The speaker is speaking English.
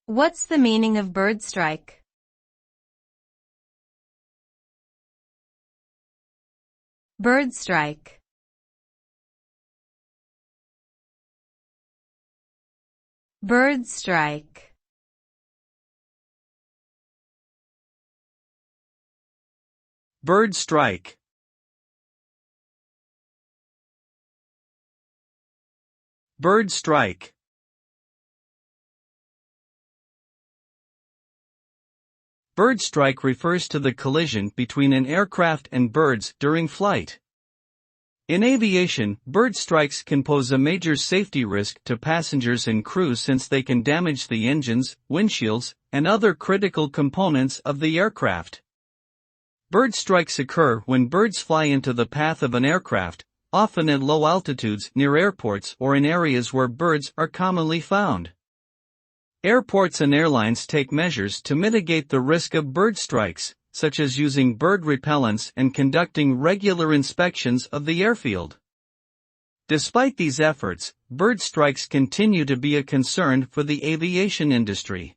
What's the meaning of bird strike? Bird strike. Bird strike. Bird strike. Bird strike. Bird strike refers to the collision between an aircraft and birds during flight. In aviation, bird strikes can pose a major safety risk to passengers and crew since they can damage the engines, windshields, and other critical components of the aircraft. Bird strikes occur when birds fly into the path of an aircraft, often at low altitudes near airports or in areas where birds are commonly found. Airports and airlines take measures to mitigate the risk of bird strikes, such as using bird repellents and conducting regular inspections of the airfield. Despite these efforts, bird strikes continue to be a concern for the aviation industry.